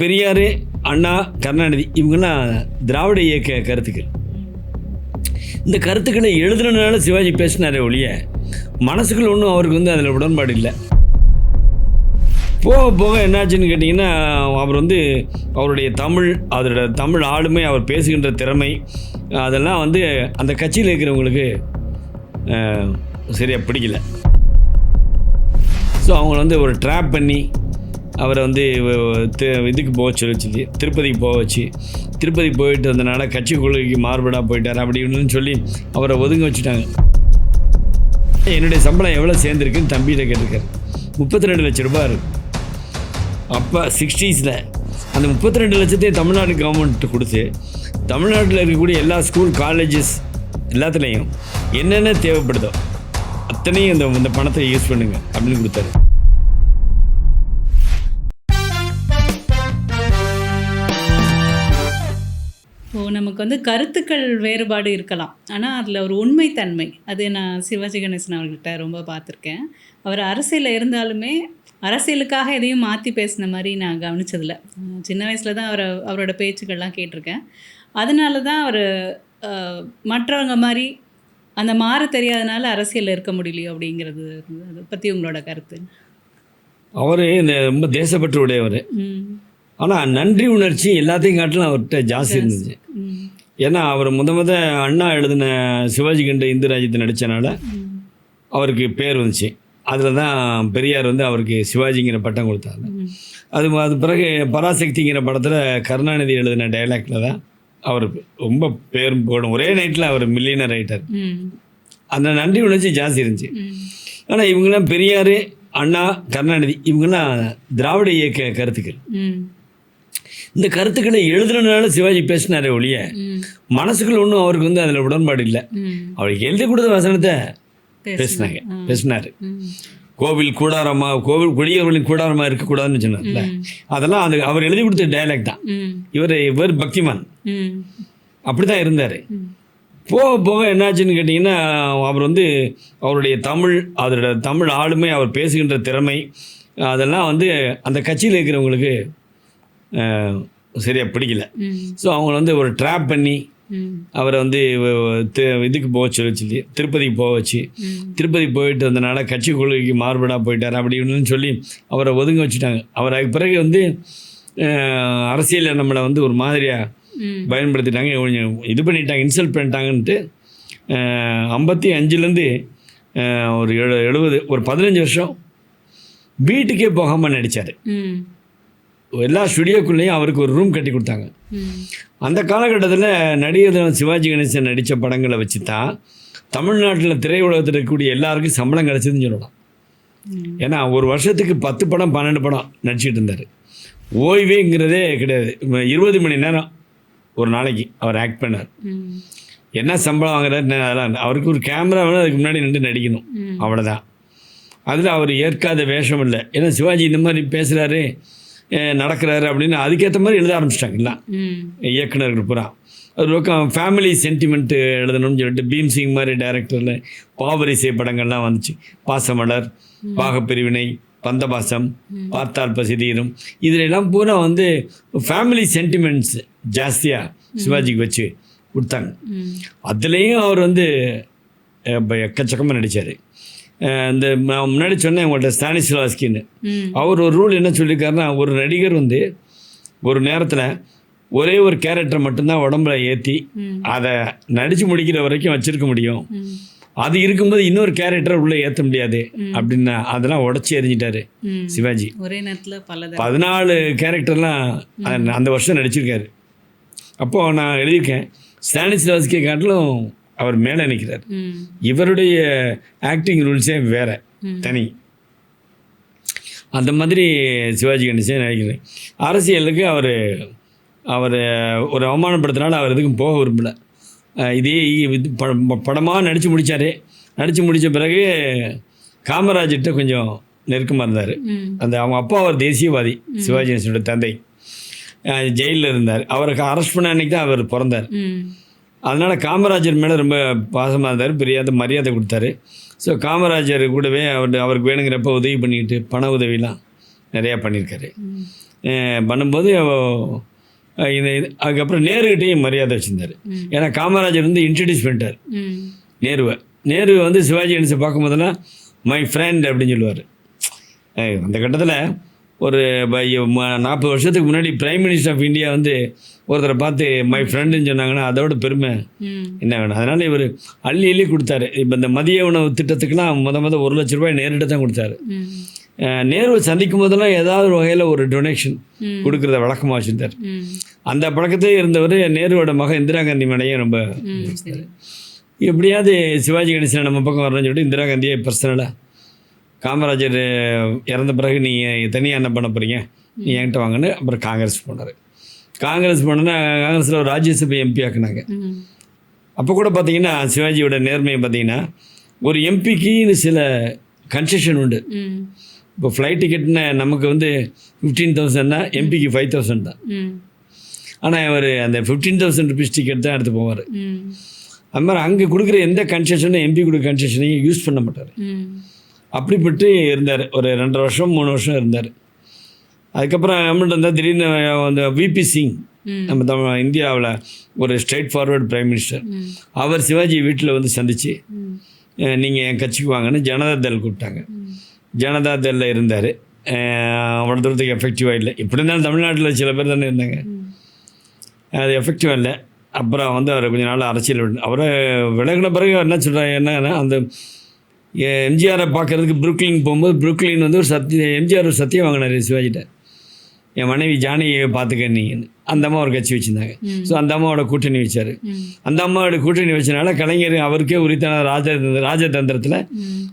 பெரியார், அண்ணா, கருணாநிதி இவங்கெல்லாம் திராவிட இயக்க கருத்துக்கள். இந்த கருத்துக்களை எழுதுனதுனால சிவாஜி பேசினாரே ஒழிய மனசுக்குள்ள ஒன்றும் அவருக்கு அதில் உடன்பாடு இல்லை. போக போக என்னாச்சுன்னு கேட்டிங்கன்னா, அவர் அவருடைய அதோட தமிழ் ஆளுமை, அவர் பேசுகின்ற திறமை, அதெல்லாம் அந்த கட்சியில் இருக்கிறவங்களுக்கு சரியாக பிடிக்கல. ஸோ அவங்கள ஒரு ட்ராப் பண்ணி அவரை இதுக்கு போக சொல்லி திருப்பதிக்கு போக வச்சு, திருப்பதி போயிட்டு வந்தனால கட்சி கொள்கைக்கு மாறுபடாக போயிட்டார் அப்படின்னு சொல்லி அவரை ஒதுங்க வச்சுட்டாங்க. என்னுடைய சம்பளம் எவ்வளோ சேர்ந்துருக்குன்னு தம்பிகிட்ட கேட்டிருக்காரு. 32 லட்ச ரூபாய் இருக்குது. அப்போ 60s அந்த 32 லட்சத்தையும் தமிழ்நாடு கவர்மெண்ட்டு கொடுத்து, தமிழ்நாட்டில் இருக்கக்கூடிய எல்லா ஸ்கூல், காலேஜஸ் எல்லாத்துலேயும் என்னென்ன தேவைப்படுதோ அத்தனையும் இந்த பணத்தை யூஸ் பண்ணுங்க அப்படின்னு கொடுத்தாரு. நமக்கு கருத்துக்கள் வேறுபாடு இருக்கலாம், ஆனால் அதில் ஒரு உண்மைத்தன்மை, அது நான் சிவாஜி கணேசன் அவர்கிட்ட ரொம்ப பார்த்துருக்கேன். அவர் அரசியலில் இருந்தாலுமே அரசியலுக்காக எதையும் மாற்றி பேசின மாதிரி நான் கவனித்ததில்லை. சின்ன வயசில் தான் அவரோட பேச்சுக்கள்லாம் கேட்டிருக்கேன். அதனால தான் அவர் மற்றவங்க மாதிரி அந்த மாற தெரியாதனால அரசியலில் இருக்க முடியலையோ அப்படிங்கிறது. அதை பற்றி உங்களோட கருத்து? அவர் ரொம்ப தேசப்பற்று உடையவர். ஆனால் நன்றி உணர்ச்சி எல்லாத்தையும் காட்டிலும் அவர்கிட்ட ஜாஸ்தி இருந்துச்சு. ஏன்னா அவர் அண்ணா எழுதின சிவாஜி கண்ட இந்து ராஜ்யத்தை நடித்தனால அவருக்கு பேர் வந்துச்சு. அதில் தான் பெரியார் அவருக்கு சிவாஜிங்கிற பட்டம் கொடுத்தாங்க. அது பிறகு பராசக்திங்கிற படத்தில் கருணாநிதி எழுதின டைலாக்ல தான் அவருக்கு ரொம்ப பேரும் போடும். ஒரே நைட்டில் அவர் மில்லியனர் ரைட்டர். அந்த நன்றி உணர்ச்சி ஜாஸ்தி இருந்துச்சு. ஆனால் இவங்கெல்லாம் பெரியார், அண்ணா, கருணாநிதி இவங்கெல்லாம் திராவிட இயக்க கருத்துக்கள். இந்த கருத்துக்களை எழுதுனதுனால சிவாஜி பேசினாரே ஒழிய மனசுக்குள்ள ஒன்றும் அவருக்கு அதில் உடன்பாடு இல்லை. அவருக்கு எழுதி கொடுத்த வசனத்தை பேசினாரு. கோவில் கொடியவர்களின் கூடாரமாக இருக்கக்கூடாதுன்னு சொன்னார்ல, அதெல்லாம் அவர் எழுதி கொடுத்த டைலாக் தான். இவர் பக்திமான், அப்படிதான் இருந்தார். போக போக என்னாச்சுன்னு கேட்டிங்கன்னா, அவர் அவருடைய அதோட தமிழ் ஆளுமை, அவர் பேசுகின்ற திறமை, அதெல்லாம் அந்த கட்சியில் இருக்கிறவங்களுக்கு சரியாக பிடிக்கல. ஸோ அவங்கள ஒரு ட்ராப் பண்ணி அவரை இதுக்கு போக சொல்லி திருப்பதிக்கு போக வச்சு, திருப்பதி போயிட்டு வந்தனால கட்சி கொள்கைக்கு மாறுபடாக போயிட்டார் அப்படின்னு சொல்லி அவரை ஒதுங்க வச்சுட்டாங்க. அவர் அதுக்கு பிறகு அரசியலில் நம்மளை ஒரு மாதிரியாக பயன்படுத்திட்டாங்க, கொஞ்சம் இது பண்ணிட்டாங்க, இன்சல்ட் பண்ணிட்டாங்கன்ட்டு 55லேருந்து ஒரு 70 ஒரு 15 வருஷம் வீட்டுக்கே போகாமல் நடித்தார். எல்லா ஸ்டுடியோக்குள்ளேயும் அவருக்கு ஒரு ரூம் கட்டி கொடுத்தாங்க. அந்த காலகட்டத்தில் நடிகர் சிவாஜி கணேசன் நடித்த படங்களை வச்சு தான் தமிழ்நாட்டில் திரையுலகத்தில் இருக்கக்கூடிய எல்லாருக்கும் சம்பளம் கிடச்சதுன்னு சொல்லலாம். ஏன்னா ஒரு வருஷத்துக்கு 10 படம் 12 படம் நடிச்சிட்டு இருந்தார். ஓய்வேங்கிறதே கிடையாது. 20 மணி நேரம் ஒரு நாளைக்கு அவர் ஆக்ட் பண்ணார். என்ன சம்பளம் வாங்குறாரு அதெல்லாம் அவருக்கு ஒரு கேமரா வேணும், அதுக்கு முன்னாடி நின்று நடிக்கணும், அவ்வளோதான். அதில் அவர் ஏற்காத வேஷம் இல்லை. ஏன்னா சிவாஜி இந்த மாதிரி பேசுகிறாரு, நடக்கிறாரு அப்படின்னு அதுக்கேற்ற மாதிரி எழுத ஆரம்பிச்சிட்டாங்கல்ல இயக்குனர்கள் பூரா. ஒரு பக்கம் ஃபேமிலி சென்டிமெண்ட்டு எழுதணும்னு சொல்லிட்டு பீம்சிங் மாதிரி டைரக்டரில் பாவரிசை படங்கள்லாம் வந்துச்சு. பாசமலர், பாகப்பிரிவினை, பந்தபாசம், பார்த்தால் பசிதீரும், இதிலெல்லாம் பூரா ஃபேமிலி சென்டிமெண்ட்ஸ் ஜாஸ்தியாக சிவாஜிக்கு வச்சு கொடுத்தாங்க. அதுலேயும் அவர் எக்கச்சக்கமாக நடித்தார். இந்த நான் முன்னாடி சொன்னேன் உங்கள்கிட்ட ஸ்டானிஸ்லாஸ்கின்னு, அவர் ஒரு ரூல் என்ன சொல்லியிருக்காருன்னா, ஒரு நடிகர் ஒரு நேரத்தில் ஒரே ஒரு கேரக்டரை மட்டும்தான் உடம்புல ஏற்றி அதை நடித்து முடிக்கிற வரைக்கும் வச்சுருக்க முடியும். அது இருக்கும்போது இன்னொரு கேரக்டரை உள்ளே ஏற்ற முடியாது அப்படின்னா அதெல்லாம் உடச்சி எறிஞ்சிட்டாரு சிவாஜி. ஒரே நேரத்தில் 14 கேரக்டர்லாம் அந்த வருஷம் நடிச்சிருக்காரு. அப்போது நான் எழுதியிருக்கேன், ஸ்டானிஸ்லாஸ்கி காட்டிலும் அவர் மேலே நிற்கிறார். இவருடைய ஆக்டிங் ரூல்ஸே வேற தனி. அந்த மாதிரி சிவாஜி கணேசன் நினைக்கிறேன். அரசியலுக்கு அவர் ஒரு அவமானப்படுத்தினால அவர் எதுக்கும் போக விரும்பலை. இதே படமாக நடித்து முடித்தார். நடித்து முடித்த பிறகு காமராஜர்கிட்ட கொஞ்சம் நெருக்கமாக இருந்தார். அவங்க அப்பா அவர் தேசியவாதி, சிவாஜி கணேசனோட தந்தை ஜெயிலில் இருந்தார். அவருக்கு அரெஸ்ட் பண்ண அன்றைக்கி தான் அவர் பிறந்தார். அதனால் காமராஜர் மேலே ரொம்ப பாசமாக இருந்தார், மரியாதை கொடுத்தாரு. ஸோ காமராஜர் கூடவே அவருக்கு வேணுங்கிறப்ப உதவி பண்ணிக்கிட்டு பண உதவிலாம் நிறையா பண்ணியிருக்காரு. பண்ணும்போது அதுக்கப்புறம் நேருகிட்டையும் மரியாதை வச்சுருந்தார். ஏன்னா காமராஜர் வந்து இன்ட்ரடியூஸ் பண்ணிட்டார் நேரு வந்து சிவாஜி கணேசனை பார்க்கும்போதெல்லாம் மை ஃப்ரெண்ட் அப்படின்னு சொல்லுவார். அந்த கட்டத்தில் ஒரு 40 வருஷத்துக்கு முன்னாடி பிரைம் மினிஸ்டர் ஆஃப் இந்தியா வந்து ஒருத்தரை பார்த்து மை ஃப்ரெண்டுன்னு சொன்னாங்கன்னா அதோட பெருமை என்ன வேணும். அதனால் இவர் அள்ளி கொடுத்தாரு. இப்போ இந்த மதிய உணவு திட்டத்துக்கெலாம் முத ₹1,00,000 நேரிட்ட தான் கொடுத்தாரு. நேருவை சந்திக்கும் போதெல்லாம் ஏதாவது ஒரு வகையில் ஒரு டொனேஷன் கொடுக்குறத வழக்கமாக வச்சுருந்தார். அந்த பழக்கத்தே இருந்தவர் நேருவோட மகன் இந்திரா காந்தி மேடையும் ரொம்ப எப்படியாவது சிவாஜி கணேசனை நம்ம பக்கம் வரணும்னு சொல்லிட்டு இந்திரா காந்தியை பர்சனலாக காமராஜர் இறந்த பிறகு நீங்கள் தனியாக என்ன பண்ண போகிறீங்க, நீ என்கிட்ட வாங்கினு அப்புறம் காங்கிரஸ் போனார். காங்கிரஸ் போனோன்னா காங்கிரஸில் ஒரு ராஜ்யசபை எம்பி ஆக்குனாங்க. அப்போ கூட பார்த்தீங்கன்னா சிவாஜியோட நேர்மையை பார்த்தீங்கன்னா ஒரு எம்பிக்கு சில கன்செஷன் உண்டு. இப்போ ஃப்ளைட் டிக்கெட்னா நமக்கு வந்து 15,000னா எம்பிக்கு 5,000 தான். ஆனால் அவர் அந்த 15,000 ருபீஸ் டிக்கெட் தான் எடுத்து போவார். அது மாதிரி அங்கே கொடுக்குற எந்த கன்செஷனும் எம்பி கொடுக்குற கன்செஷனையும் யூஸ் பண்ண மாட்டார். அப்படிப்பட்டு இருந்தார். ஒரு 2.5 வருஷம் 3 வருஷம் இருந்தார். அதுக்கப்புறம் கவர்மெண்ட் இருந்தால் திடீர்னு அந்த விபி சிங் நம்ம இந்தியாவில் ஒரு ஸ்ட்ரெயிட் ஃபார்வர்டு பிரைம் மினிஸ்டர், அவர் சிவாஜி வீட்டில் வந்து சந்தித்து நீங்கள் என் கட்சிக்கு வாங்கன்னு ஜனதாதள் கூப்பிட்டாங்க. ஜனதாதளில் இருந்தார். அவ்வளோ தூரத்துக்கு எஃபெக்டிவாக இல்லை. இப்படி இருந்தாலும் தமிழ்நாட்டில் சில பேர் தானே இருந்தாங்க, அது எஃபெக்டிவாக இல்லை. அப்புறம் வந்து அவர் கொஞ்ச நாள் அரசியல் அவரை விலகின பிறகு என்ன சொல்கிறாங்க, என்னன்னா அந்த எம்ஜிஆரை பார்க்குறதுக்கு புருக்லின் போகும்போது புருக்லின் வந்து ஒரு எம்ஜிஆர் ஒரு சத்தியம் வாங்கினார் சிவாஜிட்ட, என் மனைவி ஜானகியை பார்த்துக்க நீங்கன்னு. அந்த அம்மா ஒரு கட்சி வச்சுருந்தாங்க. ஸோ அந்த அம்மாவோட கூட்டணி வச்சார். அந்த அம்மாவோட கூட்டணி வச்சனால கலைஞர் அவருக்கே உரித்தான ராஜதந்திரத்தில்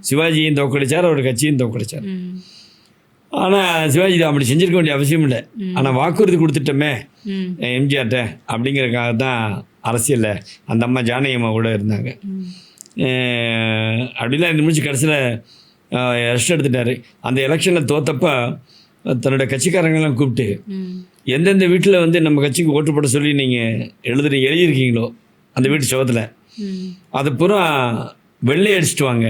சிவாஜியும் தோக்கடிச்சார், அவர் கட்சியும் தோக்கடிச்சார். ஆனால் சிவாஜி அப்படி செஞ்சிருக்க வேண்டிய அவசியம் இல்லை. ஆனால் வாக்குறுதி கொடுத்துட்டோமே எம்ஜிஆர்ட்ட அப்படிங்கிறதுக்காக தான் அரசியலில் அந்த அம்மா ஜானகி அம்மா கூட இருந்தாங்க. அப்படிலாம் இந்த முடிச்சு கடைசியில் ரெஸ்ட் எடுத்துட்டார். அந்த எலெக்ஷனில் தோத்தப்போ தன்னோட கட்சிக்காரங்களாம் கூப்பிட்டு எந்தெந்த வீட்டில் வந்து நம்ம கட்சிக்கு ஓட்டு போட சொல்லி நீங்கள் எழுதியிருக்கீங்களோ அந்த வீட்டு சுவத்தில் அது பூரா வெள்ளை அடிச்சுட்டு வாங்க,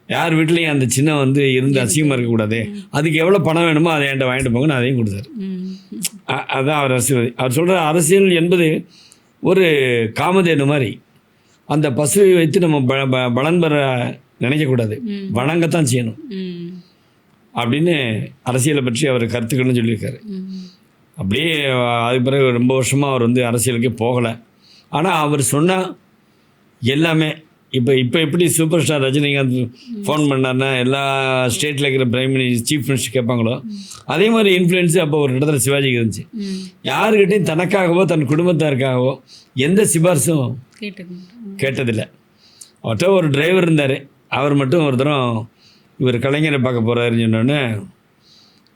யார் வீட்லேயும் அந்த சின்னம் வந்து இருந்து அசிங்கமாக இருக்கக்கூடாது, அதுக்கு எவ்வளோ பணம் வேணுமோ அதை என்கிட்ட வாங்கிட்டு போங்கன்னு அதையும் கொடுத்தாரு. அதுதான் அவர் அரசியல். அவர் சொல்கிற அரசியல் என்பது ஒரு காமதேனு மாதிரி. அந்த பசுவை வைத்து நம்ம பலன் பெற நினைக்கக்கூடாது, வணங்கத்தான் செய்யணும் அப்படின்னு அரசியலை பற்றி அவர் கருத்துக்கள்னு சொல்லியிருக்காரு. அப்படியே அதுக்கு பிறகு ரொம்ப வருஷமாக அவர் வந்து அரசியலுக்கே போகலை. ஆனால் அவர் சொன்னால் எல்லாமே இப்போ எப்படி சூப்பர் ஸ்டார் ரஜினிகாந்த் ஃபோன் பண்ணார்னா எல்லா ஸ்டேட்டில் இருக்கிற பிரைம் மினிஸ்டர் சீஃப் மினிஸ்டர் கேட்பாங்களோ அதே மாதிரி இன்ஃப்ளூயன்ஸு அப்போ ஒரு இடத்துல சிவாஜிக்கு இருந்துச்சு. யாருக்கிட்டையும் தனக்காகவோ தன் குடும்பத்தாருக்காகவோ எந்த சிபாரிசும் கேட்டதில்லை. அவர்கிட்ட ஒரு டிரைவர் இருந்தார், அவர் மட்டும் ஒரு தரம் இவர் கலைஞரை பார்க்க போகிறாருன்னு சொன்னோடனே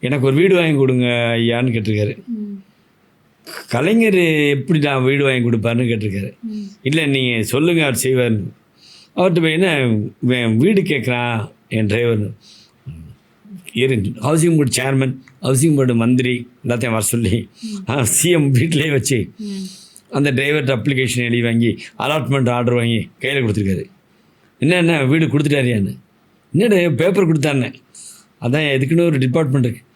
எனக்கு ஒரு வீடு வாங்கி கொடுங்க ஐயான்னு கேட்டிருக்காரு. கலைஞர் எப்படி நான் வீடு வாங்கி கொடுப்பாருன்னு கேட்டிருக்காரு. இல்லை நீங்கள் சொல்லுங்கள் அவர் செய்வார்னு. அவர்கிட்ட போய் என்ன வீடு கேட்குறான் என் டிரைவர்னு, housing board chairman, housing board மந்திரி எல்லாத்தையும் வர சொல்லி சிஎம் வீட்டிலே வச்சு அந்த டிரைவர்கிட்ட அப்ளிகேஷன் எழுதி வாங்கி அலாட்மெண்ட் ஆர்டர் வாங்கி கையில் கொடுத்துருக்காரு. என்ன வீடு கொடுத்துட்டாரியான்னு, என்னடா பேப்பர் கொடுத்தாருன்னு. அதான் எதுக்குன்னு ஒரு டிபார்ட்மெண்ட் இருக்குது,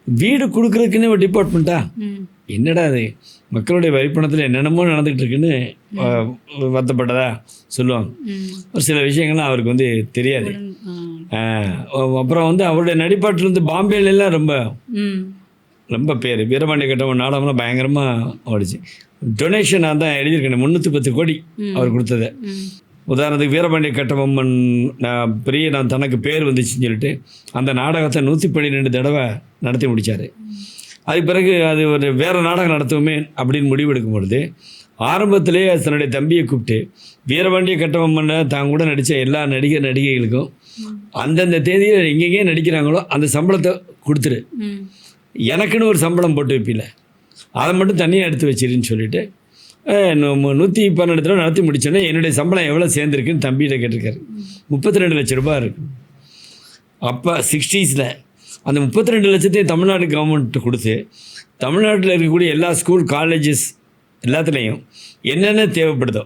வீடு கொடுக்குறதுக்குன்னு ஒரு டிபார்ட்மெண்ட்டா, என்னடா அது மக்களுடைய வரிப்பணத்தில் என்னென்னமோ நடந்துகிட்டு இருக்குன்னு வருத்தப்பட்டதா சொல்லுவாங்க. ஒரு சில விஷயங்கள்லாம் அவருக்கு வந்து தெரியாது. அப்புறம் வந்து அவருடைய நடிப்பாட்டில் பாம்பேலாம் ரொம்ப பேர் வீரபாண்டிய கட்டபொம்மன் நாடகம்லாம் பயங்கரமாக ஓடிச்சு. டொனேஷனாக தான் எழுதியிருக்கேன், 310 கோடி அவர் கொடுத்தது. உதாரணத்துக்கு வீரபாண்டிய கட்டபொம்மன் நான் தனக்கு பேர் வந்துச்சுன்னு சொல்லிட்டு அந்த நாடகத்தை 112 தடவை நடத்தி முடித்தார். அதுக்கு பிறகு அது ஒரு வேறு நாடகம் நடத்துவோமே அப்படின்னு முடிவெடுக்கும் பொழுது ஆரம்பத்திலே தன்னுடைய தம்பியை கூப்பிட்டு வீரபாண்டிய கட்டபொம்மனை தான் கூட நடித்த எல்லா நடிகைகளுக்கும் அந்தந்த தேதியில் எங்கெங்கே நடிக்கிறாங்களோ அந்த சம்பளத்தை கொடுத்துரு, எனக்குன்னு ஒரு சம்பளம் போட்டு வைப்பில்ல, அதை மட்டும் தனியாக எடுத்து வச்சிருன்னு சொல்லிவிட்டு 112 தடவை நடத்தி முடிச்சோன்னே என்னுடைய சம்பளம் எவ்வளோ சேர்ந்துருக்குன்னு தம்பிகிட்ட கேட்டிருக்காரு. 32 லட்ச ரூபா இருக்குது. அப்போ 60s அந்த 32 லட்சத்தையும் தமிழ்நாடு கவர்மெண்ட்டு கொடுத்து தமிழ்நாட்டில் இருக்கக்கூடிய எல்லா ஸ்கூல் காலேஜஸ் எல்லாத்துலேயும் என்னென்ன தேவைப்படுதோ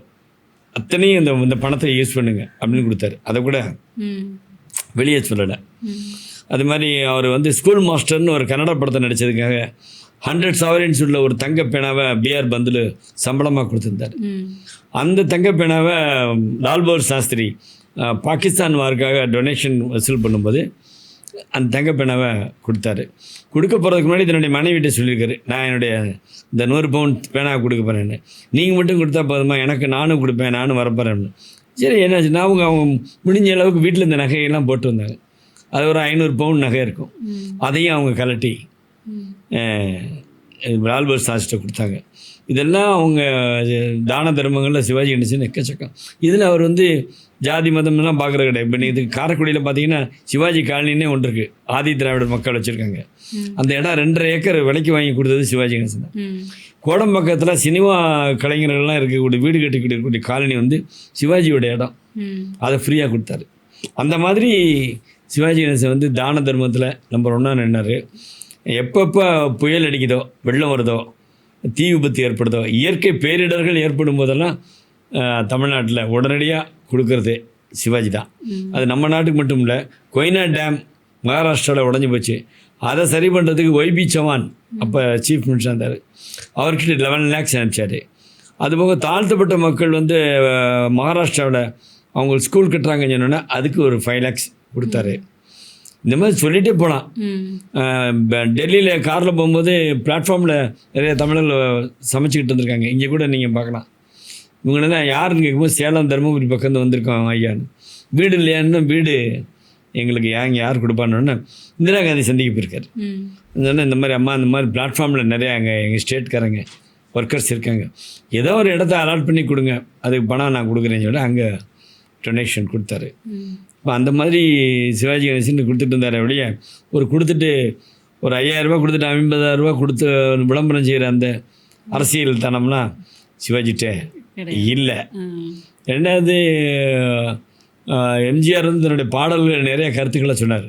அத்தனையும் இந்த பணத்தை யூஸ் பண்ணுங்க அப்படின்னு கொடுத்தாரு. அதை கூட வெளியே சொல்லலை. அது மாதிரி அவர் வந்து ஸ்கூல் மாஸ்டர்னு ஒரு கன்னட படத்தை நடித்ததுக்காக 100 sovereigns உள்ள ஒரு தங்க பேனாவை பிஆர் பந்துலு சம்பளமாக கொடுத்துருந்தார். அந்த தங்க பேனாவை லால் பகதூர் சாஸ்திரி பாகிஸ்தான் வாருக்காக டொனேஷன் வசூல் பண்ணும்போது அந்த தங்க பேனாவை கொடுத்தாரு. கொடுக்க போகிறதுக்கு முன்னாடி தன்னுடைய மனைவிட்ட சொல்லியிருக்காரு, நான் என்னுடைய இந்த 100 பவுண்ட் பேனாவை கொடுக்க போகிறேன்னு, நீங்கள் மட்டும் கொடுத்தா போதுமா, எனக்கு நானும் கொடுப்பேன், நானும் வரப்போகிறேன்னு. சரி என்னாச்சுன்னா அவங்க முடிஞ்ச அளவுக்கு வீட்டில் இந்த நகையெல்லாம் போட்டு வந்தாங்க. அது ஒரு 500 பவுண்ட் நகை இருக்கும். அதையும் அவங்க கலட்டி லால் பகதூர் சாஸ்திரிட்ட கொடுத்தாங்க. இதெல்லாம் அவங்க தான தர்மங்களில் சிவாஜி கணேசன் எக்கச்சக்கம். இதில் அவர் வந்து ஜாதி மதம்லாம் பார்க்குறது கிடையாது. இப்போ இது காரைக்குடியில் பார்த்தீங்கன்னா சிவாஜி காலனின்னே ஒன்று இருக்குது, ஆதி திராவிடர் மக்கள் வச்சுருக்காங்க. அந்த இடம் 2.5 ஏக்கர் விலைக்கு வாங்கி கொடுத்தது சிவாஜி கணேசன் தான். கோடம்பக்கத்தில் சினிமா கலைஞர்கள்லாம் இருக்கக்கூடிய வீடு கட்டிக்கிட்டு இருக்கக்கூடிய காலனி வந்து சிவாஜியோட இடம். அதை ஃப்ரீயாக கொடுத்தாரு. அந்த மாதிரி சிவாஜி கணேசன் வந்து தான தர்மத்தில் நம்பர் 1 நின்னார். எப்பப்போ புயல் அடிக்குதோ, வெள்ளம் வருதோ, தீ விபத்து ஏற்படுதோ, இயற்கை பேரிடர்கள் ஏற்படும் போதெல்லாம் தமிழ்நாட்டில் உடனடியாக கொடுக்கறது சிவாஜி தான். அது நம்ம நாட்டுக்கு மட்டும் இல்லை, கொய்னா டேம் மகாராஷ்டிராவில் உடஞ்சி போச்சு. அதை சரி பண்ணுறதுக்கு ஒய்பி சவான் அப்போ சீஃப் மினிஸ்டர் இருந்தார், அவர்கிட்ட 11 lakhs அனுப்பிச்சார். அதுபோக தாழ்த்தப்பட்ட மக்கள் வந்து மகாராஷ்டிராவில் அவங்க ஸ்கூல் கட்டுறாங்கன்னு சொன்னோன்னா அதுக்கு ஒரு 5 lakhs கொடுத்தாரு. இந்த மாதிரி சொல்லிகிட்டே போகலாம். டெல்லியில் காரில் போகும்போது பிளாட்ஃபார்மில் நிறைய தமிழர்கள் சமைச்சிக்கிட்டு இருந்திருக்காங்க. இங்கே கூட நீங்கள் பார்க்கலாம். இவங்களெல்லாம் யாருன்னு கேட்கும்போது சேலம் தருமபுரி பக்கம் வந்திருக்கோம் ஐயான்னு. வீடு இல்லையான்னு, வீடு எங்களுக்கு யார் கொடுப்பான்னு இந்திரா காந்தி சந்திக்க போயிருக்காரு. இந்த மாதிரி அம்மா இந்த மாதிரி பிளாட்ஃபார்மில் நிறையா எங்கள் ஸ்டேட்காரங்க ஒர்க்கர்ஸ் இருக்காங்க, ஏதோ ஒரு இடத்த அலாட் பண்ணி கொடுங்க, அதுக்கு பணம் நான் கொடுக்குறேன்னு சொல்லி அங்கே டொனேஷன் கொடுத்தாரு. இப்போ அந்த மாதிரி சிவாஜி கணேசன் கொடுத்துட்டு இருந்தார். அப்படியே கொடுத்துட்டு ஒரு 5000 ரூபா கொடுத்துட்டு 50,000 ரூபா கொடுத்து விளம்பரம் செய்கிற அந்த அரசியல் தனம்லாம் சிவாஜிட்டே இல்லை. ரெண்டாவது எம்ஜிஆர் வந்து தன்னுடைய பாடல்கள் நிறைய கருத்துக்களை சொன்னார்.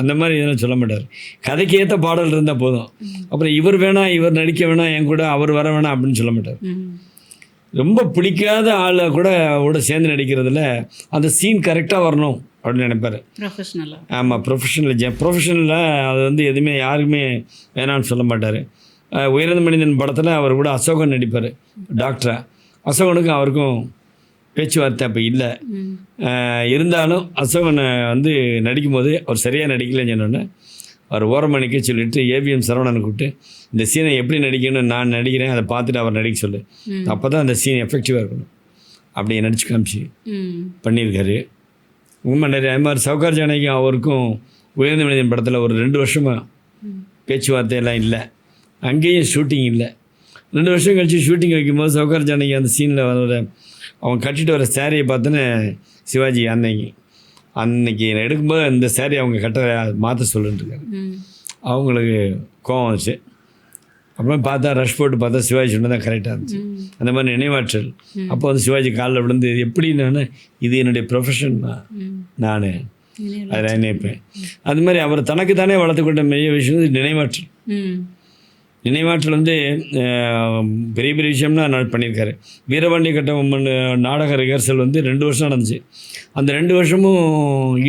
அந்த மாதிரி இதெல்லாம் சொல்ல மாட்டார். கதைக்கு ஏற்ற பாடல் இருந்தால் போதும். அப்புறம் இவர் வேணாம், இவர் நடிக்க வேணாம், என் கூட அவர் வர வேணாம் அப்படின்னு சொல்ல மாட்டார். ரொம்ப பிடிக்காத ஆளை கூட சேர்ந்து நடிக்கிறதுல அந்த சீன் கரெக்டாக வரணும் அப்படின்னு நினைப்பார். ஆமாம், ப்ரொஃபஷனலில் அது வந்து எதுவுமே யாருக்குமே வேணான்னு சொல்ல மாட்டார். உயர்ந்த மனிதன் படத்தில் அவர் கூட அசோகன் நடிப்பார், டாக்டரா. அசோகனுக்கும் அவருக்கும் பேச்சுவார்த்தை அப்போ இல்லை. இருந்தாலும் அசோகனை வந்து நடிக்கும்போது அவர் சரியாக நடிக்கலைன்னு சொன்னோன்னே அவர் ஓரமணிக்க சொல்லிவிட்டு ஏவிஎம் சரவணனை கூப்பிட்டு இந்த சீனை எப்படி நடிக்கணும்னு நான் நடிக்கிறேன், அதை பார்த்துட்டு அவர் நடிக்க சொல்லு, அப்போ தான் அந்த சீன் எஃபெக்டிவாக இருக்கணும் அப்படி நடிச்சு காமிச்சு பண்ணியிருக்காரு. உண்மை நிறைய அது மாதிரி சவுகார் ஜானகிக்கும் அவருக்கும் உயர்ந்த மனிதன் படத்தில் ஒரு 2 வருஷமாக பேச்சுவார்த்தையெல்லாம் இல்லை. அங்கேயும் ஷூட்டிங் இல்லை. 2 வருஷம் கழித்து ஷூட்டிங் வைக்கும்போது சவுகார் ஜானகி அந்த சீனில் வர அவங்க கட்டிட்டு வர சாரியை பார்த்துன்னு சிவாஜி அன்னைக்கு எடுக்கும்போது இந்த சாரி அவங்க மாற்ற சொல்லிட்டுருக்காரு. அவங்களுக்கு கோவம் வந்துச்சு. அப்புறம் பார்த்தா ரஷ் போட்டு பார்த்தா சிவாஜி சொன்னதான் கரெக்டாக இருந்துச்சு. அந்த மாதிரி நினைவாற்றல். அப்போ வந்து சிவாஜி காலில் விழுந்து இது எப்படி இது என்னுடைய ப்ரொஃபஷன் தான், நான் அதை நினைப்பேன். அது மாதிரி அவர் தனக்கு தானே வளர்த்துக்கொண்ட பெரிய விஷயம் நினைவாற்றல். நினைவாற்றல் வந்து பெரிய பெரிய விஷயம்னா நான் பண்ணியிருக்காரு. வீரபாண்டிய கட்டபொம்மன் நாடக ரிஹர்சல் வந்து 2 வருஷம் நடந்துச்சு. அந்த 2 வருஷமும்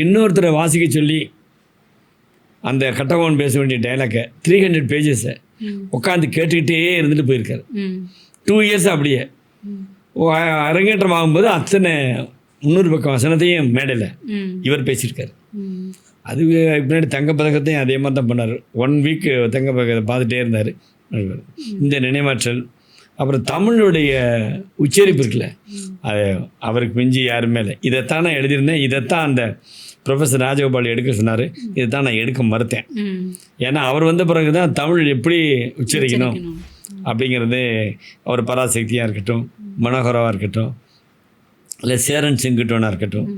இன்னொருத்தரை வாசிக்க சொல்லி அந்த கட்டபொம்மன் பேச வேண்டிய டைலாக்கை 300 பேஜஸை உட்காந்து கேட்டுக்கிட்டே இருந்துட்டு போயிருக்காரு. 2 இயர்ஸ் அப்படியே அரங்கேற்றம் ஆகும்போது அத்தனை 300 பக்கம் வசனத்தையும் மேடையில் இவர் பேசியிருக்காரு. அது பின்னாடி தங்கப்பதக்கத்தையும் அதே மாதிரி தான் பண்ணார். 1 வீக் தங்கப்பதக்கத்தை பார்த்துட்டே இருந்தார். இந்த நினைவாற்றல், அப்புறம் தமிழுடைய உச்சரிப்பு இருக்குல்ல, அது அவருக்கு மிஞ்சி யாருமே இல்லை. இதைத்தான் நான் எழுதியிருந்தேன், இதைத்தான் அந்த ப்ரொஃபஸர் ராஜகோபால் எடுக்க சொன்னார், இதைத்தான் நான் எடுக்க மறுத்தேன். ஏன்னா அவர் வந்த பிறகு தான் தமிழ் எப்படி உச்சரிக்கணும் அப்படிங்கிறது அவர் பராசக்தியாக இருக்கட்டும், மனோகராவாக இருக்கட்டும், இல்லை சேரன் செங்குட்டோனாக இருக்கட்டும்,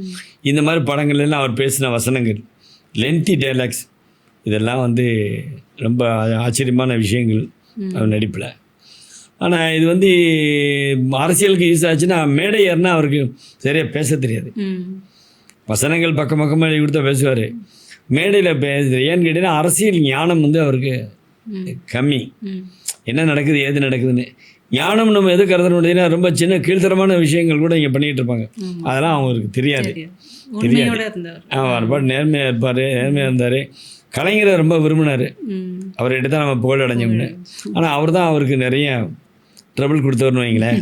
இந்த மாதிரி படங்கள்லாம் அவர் பேசின வசனங்கள், லென்த்தி டைலாக்ஸ், இதெல்லாம் வந்து ரொம்ப ஆச்சரியமான விஷயங்கள் அவர் நடிப்பில். ஆனால் இது வந்து அரசியலுக்கு யூஸ் ஆச்சுன்னா மேடை ஏறினா அவருக்கு சரியாக பேச தெரியாது. வசனங்கள் பக்கம் பக்கமாக எழுதி கொடுத்தா பேசுவார், மேடையில் ஏன்னு கேட்டீங்கன்னா அரசியல் ஞானம் வந்து அவருக்கு கம்மி. என்ன நடக்குது ஏது நடக்குதுன்னு ஞானம் நம்ம எது கருதுனா ரொம்ப சின்ன கீழ்த்தரமான விஷயங்கள் கூட இங்கே பண்ணிகிட்டு இருப்பாங்க, அதெல்லாம் அவங்களுக்கு தெரியாது. அவர் பாட்டு நேர்மையாக இருந்தார். கலைஞரை ரொம்ப விரும்பினார். ம். அவர் எடுத்தால் நம்ம புகழ் அடைஞ்சோம்னு. ஆனால் அவர் தான் அவருக்கு நிறைய ட்ரபிள் கொடுத்தவர்னு வைங்களேன்.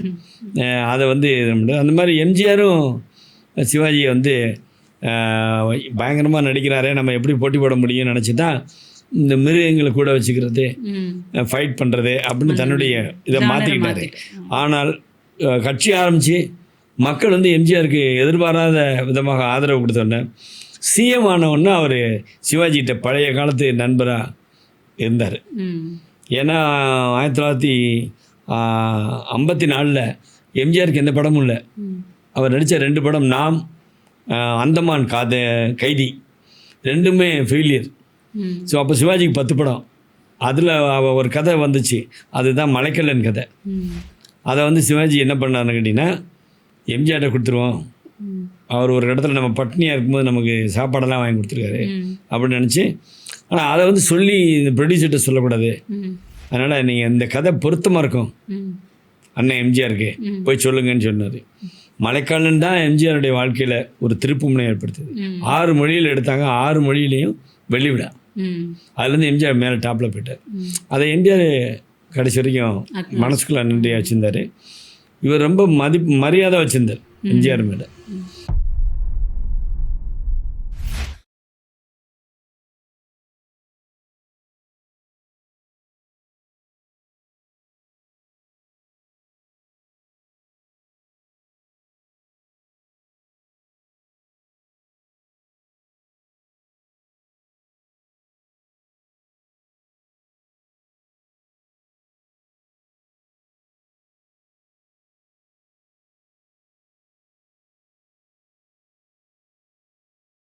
அதை வந்து அந்த மாதிரி எம்ஜிஆரும் சிவாஜியை வந்து பயங்கரமாக நடிக்கிறாரே, நம்ம எப்படி போட்டி போட முடியும்னு நினச்சி தான் இந்த மிருகங்களை கூட வச்சுக்கிறது, ஃபைட் பண்ணுறது அப்படின்னு தன்னுடைய இதை மாற்றிக்கிட்டாரு. ஆனால் கட்சி ஆரம்பித்து மக்கள் வந்து எம்ஜிஆருக்கு எதிர்பாராத விதமாக ஆதரவு கொடுத்தோன்னே சிஎம் ஆனவுடனே அவர் சிவாஜிகிட்ட பழைய காலத்து நண்பராக இருந்தார். ஏன்னா 1954 எம்ஜிஆருக்கு எந்த படமும் இல்லை. அவர் நடித்த 2 படம், நாம், அந்தமான் கைதி, 2மே ஃபெயிலியர். ஸோ அப்போ சிவாஜிக்கு 10 படம். அதில் ஒரு கதை வந்துச்சு, அதுதான் மலைக்கல்லன் கதை. அதை வந்து சிவாஜி என்ன பண்ணாருன்னு கேட்டிங்கன்னா, எம்ஜிஆர்ட்ட கொடுத்துருவோம், அவர் ஒரு இடத்துல நம்ம பட்னியாக இருக்கும்போது நமக்கு சாப்பாடெல்லாம் வாங்கி கொடுத்துருக்காரு அப்படின்னு நினச்சி. ஆனால் அதை வந்து சொல்லி இந்த ப்ரொடியூசர்கிட்ட சொல்லக்கூடாது, அதனால் நீங்கள் இந்த கதை பொருத்தமாக இருக்கும் அண்ணன் எம்ஜிஆருக்கு, போய் சொல்லுங்கன்னு சொன்னார். மலைக்காலன் தான் எம்ஜிஆருடைய வாழ்க்கையில் ஒரு திருப்புமுனை ஏற்படுத்துது. 6 மொழியில் எடுத்தாங்க, 6 மொழியிலையும் வெளிவிடா. அதுலேருந்து எம்ஜிஆர் மேலே டாப்பில் போயிட்டார். அதை எம்ஜிஆர் கடைசி வரைக்கும் மனசுக்குள்ள நன்றியாக வச்சுருந்தார். இவர் ரொம்ப மரியாதை வச்சுருந்தார் எம்ஜிஆர் மேலே.